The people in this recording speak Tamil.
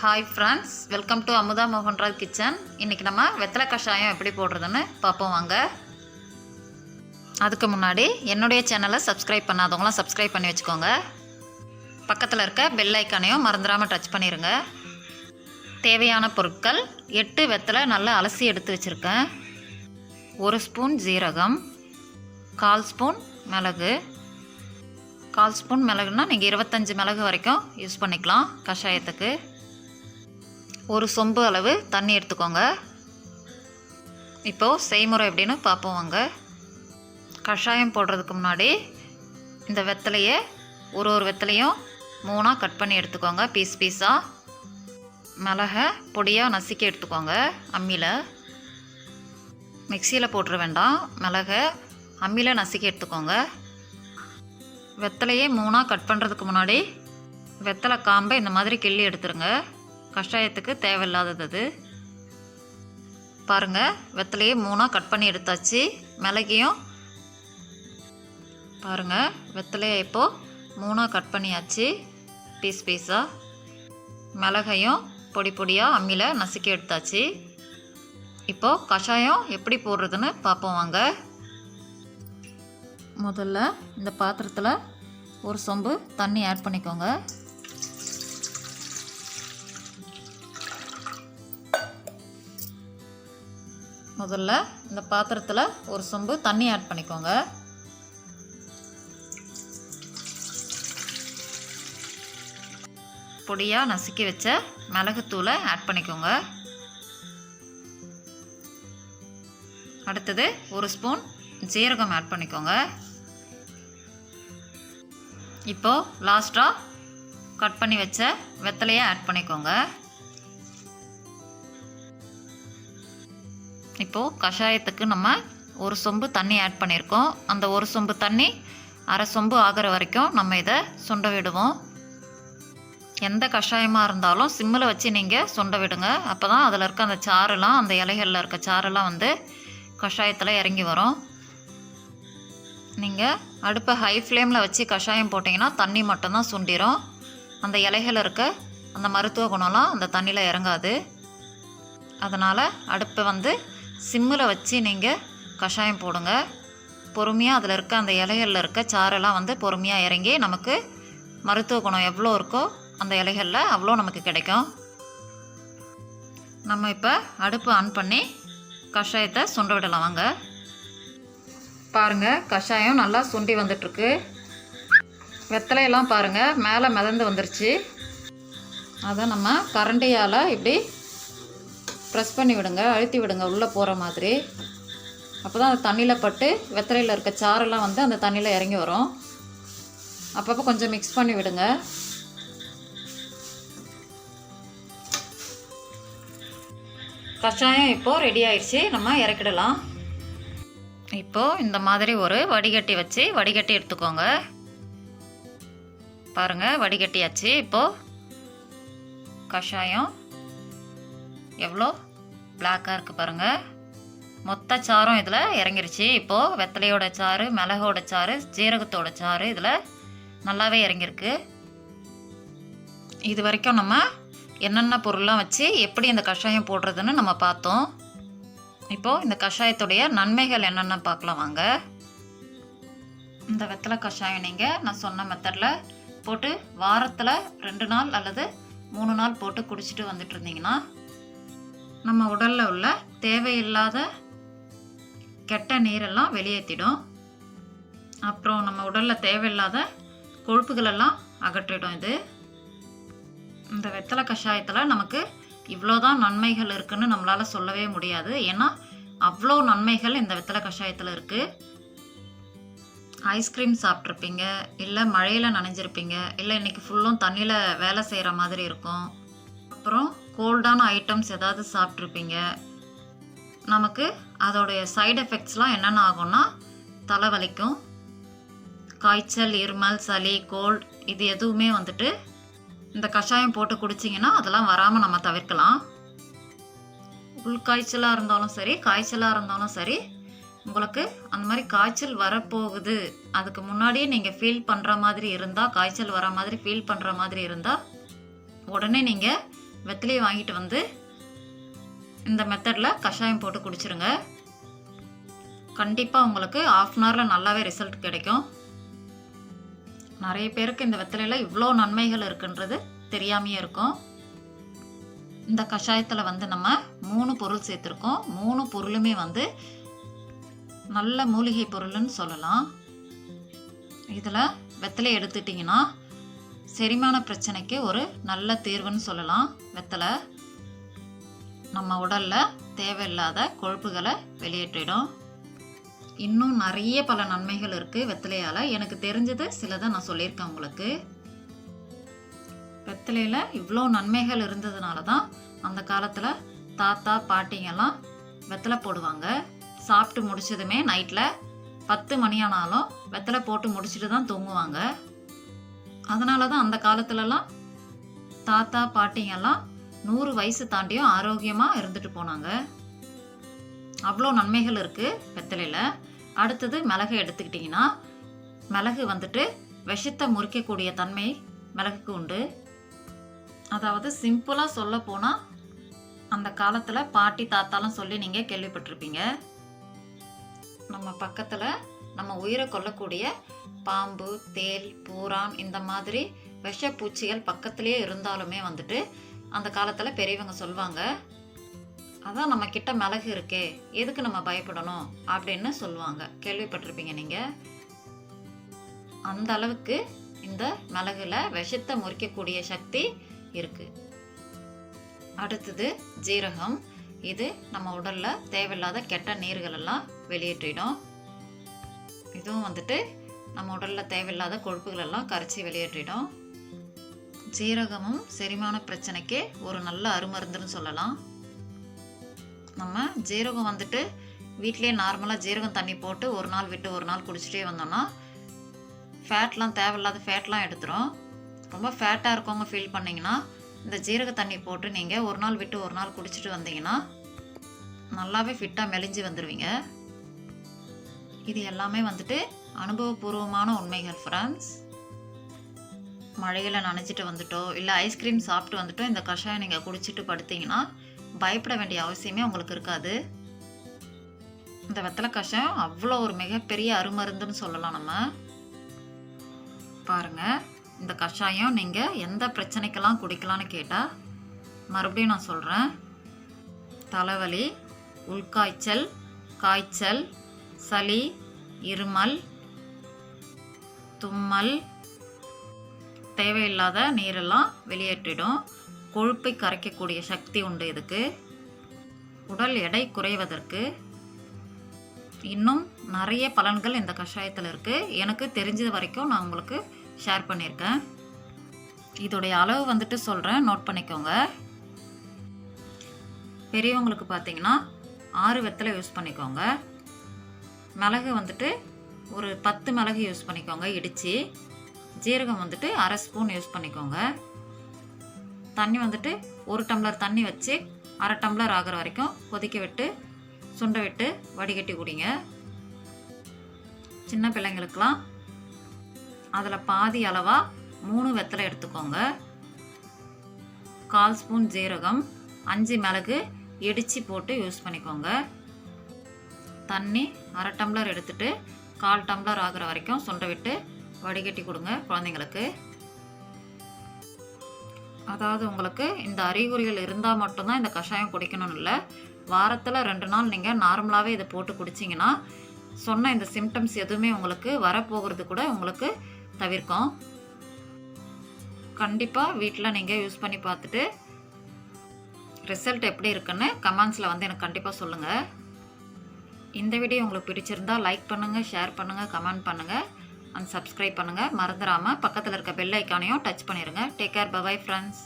Hi friends, welcome to Amudha Mohanraj kitchen. இன்றைக்கி நம்ம வெத்தலை கஷாயம் எப்படி போடுறதுன்னு பார்ப்போம் வாங்க. அதுக்கு முன்னாடி என்னுடைய சேனலை சப்ஸ்கிரைப் பண்ணாதவங்களாம் சப்ஸ்கிரைப் பண்ணி வச்சுக்கோங்க. பக்கத்தில் இருக்க பெல் ஐக்கானையும் மறந்துடாமல் டச் பண்ணிடுங்க. தேவையான பொருட்கள்: 8 வெத்தலை நல்லா அலசி எடுத்து வச்சுருக்கேன், 1 ஸ்பூன் ஜீரகம், 1/4 ஸ்பூன் மிளகு. 1/4 ஸ்பூன் மிளகுனா நீங்கள் 25 மிளகு வரைக்கும் யூஸ் பண்ணிக்கலாம் கஷாயத்துக்கு. 1 சொம்பு அளவு தண்ணி எடுத்துக்கோங்க. இப்போது செய்முறை எப்படின்னு பார்ப்போம் வாங்க. கஷாயம் போடுறதுக்கு முன்னாடி இந்த வெத்தலையை ஒரு வெத்தலையும் 3ஆக கட் பண்ணி எடுத்துக்கோங்க, பீஸ் பீஸாக. மிளகை பொடியாக நசுக்கி எடுத்துக்கோங்க அம்மியில். மிக்சியில் போட்டுற வேண்டாம், மிளகை அம்மியில் நசுக்கி எடுத்துக்கோங்க. வெத்தலையே 3ஆக கட் பண்ணுறதுக்கு முன்னாடி வெத்தலை காம்பை இந்த மாதிரி கிள்ளி எடுத்துருங்க. கஷாயத்துக்கு தேவையில்லாதது அது. பாருங்கள், வெத்தலையே 3ஆக கட் பண்ணி எடுத்தாச்சு. மிளகையும் பாருங்கள், வெத்தலையை இப்போது 3ஆக கட் பண்ணியாச்சு பீஸ் பீஸாக. மிளகையும் பொடி பொடியாக அம்மியில் நசுக்கி எடுத்தாச்சு. இப்போது கஷாயம் எப்படி போடுறதுன்னு பார்ப்போம் வாங்க. முதல்ல இந்த பாத்திரத்தில் 1 சொம்பு தண்ணி ஆட் பண்ணிக்கோங்க. முதல்ல இந்த பாத்திரத்தில் 1 சொம்பு தண்ணி ஆட் பண்ணிக்கோங்க. பொடியாக நசுக்கி வச்ச மிளகுத்தூளை ஆட் பண்ணிக்கோங்க. அடுத்தது 1 ஸ்பூன் ஜீரகம் ஆட் பண்ணிக்கோங்க. இப்போது லாஸ்ட்டாக கட் பண்ணி வச்ச வெத்தலையை ஆட் பண்ணிக்கோங்க. இப்போது கஷாயத்துக்கு நம்ம 1 சொம்பு தண்ணி ஆட் பண்ணியிருக்கோம். அந்த 1 சொம்பு தண்ணி அரை சொம்பு ஆகிற வரைக்கும் நம்ம இதை சுண்ட விடுவோம். எந்த கஷாயமாக இருந்தாலும் சிம்மில் வச்சு நீங்கள் சுண்ட விடுங்க. அப்போ தான் அதில் இருக்க அந்த சாறுலாம், அந்த இலைகளில் இருக்க சாறுலாம் வந்து கஷாயத்தில் இறங்கி வரும். நீங்கள் அடுப்பை ஹை ஃப்ளேமில் வச்சு கஷாயம் போட்டிங்கன்னா தண்ணி மட்டும்தான் சுண்டிடும். அந்த இலைகள் இருக்க அந்த மருத்துவ குணம்லாம் அந்த தண்ணியில் இறங்காது. அதனால் அடுப்பை வந்து சிம்மில் வச்சு நீங்கள் கஷாயம் போடுங்க. பொறுமையாக அதில் இருக்க அந்த இலைகளில் இருக்க சாரெல்லாம் வந்து பொறுமையாக இறங்கி நமக்கு மருத்துவ குணம் எவ்வளோ இருக்கோ அந்த இலைகளில் அவ்வளோ நமக்கு கிடைக்கும். நம்ம இப்போ அடுப்பு ஆன் பண்ணி கஷாயத்தை சுண்ட விடலாம் வாங்க. பாருங்கள், கஷாயம் நல்லா சுண்டி வந்துட்டுருக்கு. வெத்தலையெல்லாம் பாருங்கள் மேலே மிதந்து வந்துருச்சு. அதை நம்ம கரண்டியால் இப்படி ப்ரெஸ் பண்ணி விடுங்க, அழுத்தி விடுங்க உள்ளே போகிற மாதிரி. அப்போ தான் அந்த தண்ணியில் பட்டு வெத்தலையில் இருக்க சாரெல்லாம் வந்து அந்த தண்ணியில் இறங்கி வரும். அப்பப்போ கொஞ்சம் மிக்ஸ் பண்ணி விடுங்க. கஷாயம் இப்போது ரெடி ஆயிடுச்சு, நம்ம இறக்கிடலாம். இப்போது இந்த மாதிரி ஒரு வடிகட்டி வச்சு வடிகட்டி எடுத்துக்கோங்க. பாருங்கள், வடிகட்டியாச்சு. இப்போது கஷாயம் எவ்வளோ பிளாக்காக இருக்குது பாருங்கள். மொத்த சாரும் இதில் இறங்கிருச்சு. இப்போது வெத்தலையோட சாறு, மிளகோட சாறு, ஜீரகத்தோட சாறு இதில் நல்லாவே இறங்கியிருக்கு. இது வரைக்கும் நம்ம என்னென்ன பொருள்லாம் வச்சு எப்படி இந்த கஷாயம் போடுறதுன்னு நம்ம பார்த்தோம். இப்போது இந்த கஷாயத்துடைய நன்மைகள் என்னென்ன பார்க்கலாம் வாங்க. இந்த வெத்தலை கஷாயம் நீங்கள் நான் சொன்ன மெத்தடில் போட்டு வாரத்தில் 2 நாள் அல்லது 3 நாள் போட்டு குடிச்சிட்டு வந்துட்டு இருந்தீங்கன்னா நம்ம உடலில் உள்ள தேவையில்லாத கெட்ட நீரெல்லாம் வெளியேற்றிடும். அப்புறம் நம்ம உடலில் தேவையில்லாத கொழுப்புகளெல்லாம் அகற்றிடும். இது இந்த வெத்தலை கஷாயத்தில் நமக்கு இவ்வளோதான் நன்மைகள் இருக்குதுன்னு நம்மளால் சொல்லவே முடியாது. ஏன்னா அவ்வளோ நன்மைகள் இந்த வெத்தலை கஷாயத்தில் இருக்குது. ஐஸ்கிரீம் சாப்பிட்ருப்பீங்க, இல்லை மழையில் நனைஞ்சிருப்பீங்க, இல்லை இன்றைக்கி ஃபுல்லும் தண்ணியில் வேலை செய்கிற மாதிரி இருக்கும். அப்புறம் கோல்டான ஐட்டம்ஸ் ஏதாவது சாப்பிட்ருப்பீங்க. நமக்கு அதோடைய சைடு எஃபெக்ட்ஸ்லாம் என்னென்ன ஆகும்னா தலைவலிக்கும், காய்ச்சல், இருமல், சளி, கோல்டு இது எதுவுமே வந்துட்டு இந்த கஷாயம் போட்டு குடிச்சிங்கன்னா அதெல்லாம் வராமல் நம்ம தவிர்க்கலாம். உள்காய்ச்சலாக இருந்தாலும் சரி, காய்ச்சலாக இருந்தாலும் சரி, உங்களுக்கு அந்த மாதிரி காய்ச்சல் வரப்போகுது அதுக்கு முன்னாடியே நீங்கள் ஃபீல் பண்ணுற மாதிரி இருந்தால், காய்ச்சல் வர மாதிரி ஃபீல் பண்ணுற மாதிரி இருந்தால் உடனே நீங்கள் வெத்தலையை வாங்கிட்டு வந்து இந்த மெத்தடில் கஷாயம் போட்டு குடிச்சிருங்க. கண்டிப்பாக உங்களுக்கு 1/2 அன் ஹவரில் நல்லாவே ரிசல்ட் கிடைக்கும். நிறைய பேருக்கு இந்த வெத்தலையில் இவ்வளோ நன்மைகள் இருக்குன்றது தெரியாமையே இருக்கும். இந்த கஷாயத்தில் வந்து நம்ம 3 பொருள் சேர்த்துருக்கோம். 3 பொருளுமே வந்து நல்ல மூலிகை பொருள்னு சொல்லலாம். இதில் வெத்தலை எடுத்துட்டிங்கன்னா செரிமான பிரச்சனைக்கு ஒரு நல்ல தீர்வுன்னு சொல்லலாம். வெத்தலை நம்ம உடலில் தேவையில்லாத கொழுப்புகளை வெளியேற்றிடும். இன்னும் நிறைய பல நன்மைகள் இருக்குது வெத்தலையால். எனக்கு தெரிஞ்சது சிலதை நான் சொல்லியிருக்கேன் உங்களுக்கு. வெத்தலையில் இவ்வளோ நன்மைகள் இருந்ததுனால தான் அந்த காலத்தில் தாத்தா பாட்டிங்கெல்லாம் வெத்தலை போடுவாங்க. சாப்பிட்டு முடிச்சதுமே நைட்டில் 10 மணி ஆனாலும் வெத்தலை போட்டு முடிச்சுட்டு தான் தூங்குவாங்க. அதனால தான் அந்த காலத்துலலாம் தாத்தா பாட்டிங்கெல்லாம் 100 வயசு தாண்டியும் ஆரோக்கியமாக இருந்துட்டு போனாங்க. அவ்வளோ நன்மைகள் இருக்குது வெத்தலையில். அடுத்தது மிளகு எடுத்துக்கிட்டிங்கன்னா, மிளகு வந்துட்டு விஷத்தை முறிக்கக்கூடிய தன்மை மிளகுக்கு உண்டு. அதாவது சிம்பிளாக சொல்ல போனால் அந்த காலத்தில் பாட்டி தாத்தாலாம் சொல்லி நீங்கள் கேள்விப்பட்டிருப்பீங்க. நம்ம பக்கத்தில் நம்ம உயிரை கொல்லக்கூடிய பாம்பு, தேள், பூரான் இந்த மாதிரி விஷப்பூச்சிகள் பக்கத்துலேயே இருந்தாலுமே வந்துட்டு அந்த காலத்தில் பெரியவங்க சொல்லுவாங்க, அதான் நம்ம கிட்ட மிளகு இருக்கே, எதுக்கு நம்ம பயப்படணும் அப்படின்னு சொல்லுவாங்க. கேள்விப்பட்டிருப்பீங்க நீங்கள். அந்த அளவுக்கு இந்த மிளகுல விஷத்தை முறிக்கக்கூடிய சக்தி இருக்கு. அடுத்தது ஜீரகம். இது நம்ம உடல்ல தேவையில்லாத கெட்ட நீர்கள் எல்லாம் வெளியேற்றிடும். இதுவும் வந்துட்டு நம்ம உடல்ல தேவையில்லாத கொழுப்புகள் எல்லாம் கரைச்சி வெளியேற்றிடும். ஜீரகமும் செரிமான பிரச்சனைக்கு ஒரு நல்ல அருமருந்துன்னு சொல்லலாம். நம்ம ஜீரகம் வந்துட்டு வீட்டிலே நார்மலாக ஜீரகம் தண்ணி போட்டு ஒரு நாள் விட்டு ஒரு நாள் குடிச்சிட்டே வந்தோம்னா ஃபேட்லாம் தேவையில்லாத ஃபேட்லாம் எடுத்துரும். ரொம்ப ஃபேட்டாக இருக்கவங்க ஃபீல் பண்ணிங்கன்னா இந்த ஜீரக தண்ணி போட்டு நீங்கள் ஒரு நாள் விட்டு ஒரு நாள் குடிச்சிட்டு வந்தீங்கன்னா நல்லாவே ஃபிட்டாக மெலிஞ்சு வந்துடுவீங்க. இது எல்லாமே வந்துட்டு அனுபவபூர்வமான உண்மைகள் ஃப்ரெண்ட்ஸ். மழையில் நனைஞ்சிட்டு வந்துட்டோ இல்லை ஐஸ்கிரீம் சாப்பிட்டு வந்துட்டோ இந்த கஷாயம் நீங்கள் குடிச்சிட்டு படுத்தீங்கன்னா பயப்பட வேண்டிய அவசியமே உங்களுக்கு இருக்காது. இந்த வெத்தலை கஷாயம் அவ்வளோ ஒரு மிகப்பெரிய அருமருந்துன்னு சொல்லலாம். நம்ம பாருங்கள், இந்த கஷாயம் நீங்கள் எந்த பிரச்சனைக்கெல்லாம் குடிக்கலான்னு கேட்டால் மறுபடியும் நான் சொல்கிறேன். தலைவலி, உள்காய்ச்சல், காய்ச்சல், சளி, இருமல், தும்மல், தேவையில்லாத நீரெல்லாம் வெளியேற்றிடும். கொழுப்பை கரைக்கக்கூடிய சக்தி உண்டு இதுக்கு. உடல் எடை குறைவதற்கு இன்னும் நிறைய பலன்கள் இந்த கஷாயத்தில் இருக்குது. எனக்கு தெரிஞ்சது வரைக்கும் நான் உங்களுக்கு ஷேர் பண்ணியிருக்கேன். இதோடைய அளவு வந்துட்டு சொல்கிறேன், நோட் பண்ணிக்கோங்க. பெரியவங்களுக்கு பார்த்தீங்கன்னா 6 வெத்தலை யூஸ் பண்ணிக்கோங்க. மிளகு வந்துட்டு ஒரு 10 மிளகு யூஸ் பண்ணிக்கோங்க இடித்து. ஜீரகம் வந்துட்டு 1/2 ஸ்பூன் யூஸ் பண்ணிக்கோங்க. தண்ணி வந்துட்டு 1 டம்ளர் தண்ணி வச்சு 1/2 டம்ளர் ஆகிற வரைக்கும் கொதிக்க விட்டு சுண்ட விட்டு வடிகட்டி குடிங்க. சின்ன பிள்ளைங்களுக்கெல்லாம் அதில் பாதி அளவாக 3 வெத்தலை எடுத்துக்கோங்க. 1/4 ஸ்பூன் ஜீரகம், 5 மிளகு இடித்து போட்டு யூஸ் பண்ணிக்கோங்க. தண்ணி 1/2 டம்ளர் எடுத்துட்டு 1/4 டம்ளர் ஆகிற வரைக்கும் சுண்ட விட்டு வடிகட்டி கொடுங்க குழந்தைங்களுக்கு. அதாவது உங்களுக்கு இந்த அறிகுறிகள் இருந்தால் மட்டும்தான் இந்த கஷாயம் குடிக்கணும்னு இல்லை. வாரத்தில் 2 நாள் நீங்கள் நார்மலாகவே இதை போட்டு குடிச்சிங்கன்னா சொன்ன இந்த சிம்டம்ஸ் எதுவுமே உங்களுக்கு வரப்போகிறது கூட உங்களுக்கு தவிர்க்கும். கண்டிப்பாக வீட்டில் நீங்கள் யூஸ் பண்ணி பார்த்துட்டு ரிசல்ட் எப்படி இருக்குன்னு கமெண்ட்ஸில் வந்து எனக்கு கண்டிப்பாக சொல்லுங்கள். இந்த வீடியோ உங்களுக்கு பிடிச்சிருந்தால் லைக் பண்ணுங்கள், ஷேர் பண்ணுங்கள், கமெண்ட் பண்ணுங்கள் அண்ட் சப்ஸ்கிரைப் பண்ணுங்கள். மறந்துடாமல் பக்கத்தில் இருக்க பெல் ஐக்கானையும் டச் பண்ணிடுங்க. Take care, bye friends.